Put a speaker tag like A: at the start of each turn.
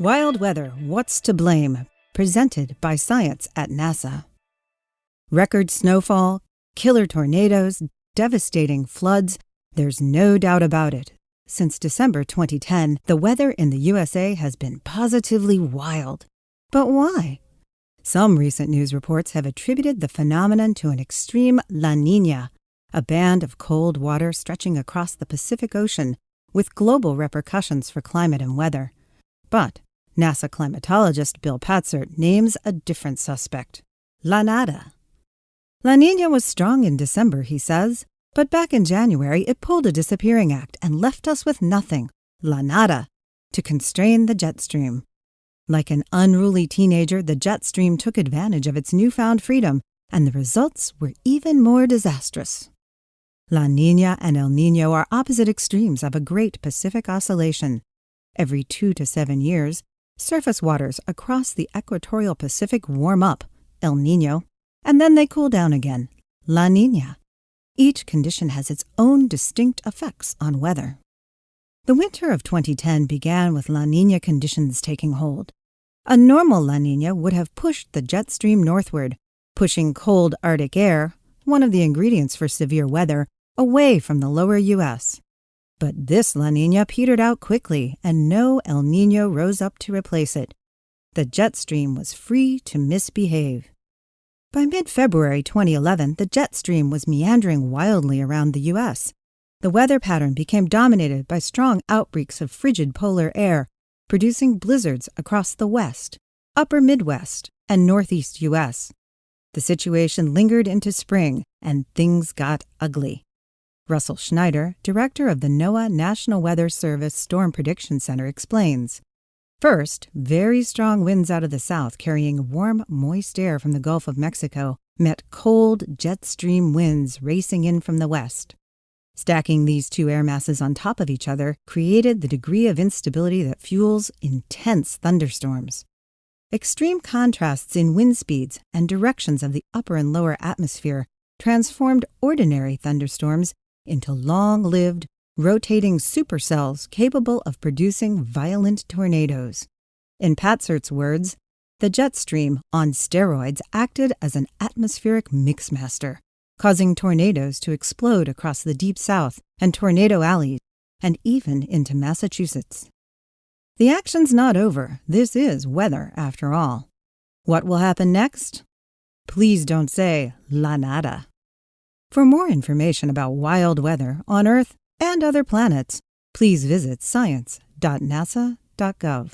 A: Wild Weather, What's to Blame? Presented by Science at NASA. Record snowfall, killer tornadoes, devastating floods, there's no doubt about it. Since December 2010, the weather in the USA has been positively wild. But why? Some recent news reports have attributed the phenomenon to an extreme La Niña, a band of cold water stretching across the Pacific Ocean with global repercussions for climate and weather. But NASA climatologist Bill Patzert names a different suspect, La Nada. La Niña was strong in December, he says, but back in January it pulled a disappearing act and left us with nothing, La Nada, to constrain the jet stream. Like an unruly teenager, the jet stream took advantage of its newfound freedom, and the results were even more disastrous. La Niña and El Niño are opposite extremes of a great Pacific oscillation. Every 2 to 7 years, surface waters across the equatorial Pacific warm up, El Niño, and then they cool down again, La Niña. Each condition has its own distinct effects on weather. The winter of 2010 began with La Niña conditions taking hold. A normal La Niña would have pushed the jet stream northward, pushing cold Arctic air, one of the ingredients for severe weather, away from the lower U.S. But this La Niña petered out quickly, and no El Niño rose up to replace it. The jet stream was free to misbehave. By mid-February 2011, the jet stream was meandering wildly around the U.S. The weather pattern became dominated by strong outbreaks of frigid polar air, producing blizzards across the west, upper Midwest, and northeast U.S. The situation lingered into spring, and things got ugly. Russell Schneider, director of the NOAA National Weather Service Storm Prediction Center, explains. First, very strong winds out of the south carrying warm, moist air from the Gulf of Mexico met cold jet stream winds racing in from the west. Stacking these two air masses on top of each other created the degree of instability that fuels intense thunderstorms. Extreme contrasts in wind speeds and directions of the upper and lower atmosphere transformed ordinary thunderstorms into long-lived, rotating supercells capable of producing violent tornadoes. In Patzert's words, the jet stream, on steroids, acted as an atmospheric mixmaster, causing tornadoes to explode across the Deep South and Tornado Alley, and even into Massachusetts. The action's not over. This is weather, after all. What will happen next? Please don't say La Nada. For more information about wild weather on Earth and other planets, please visit science.nasa.gov.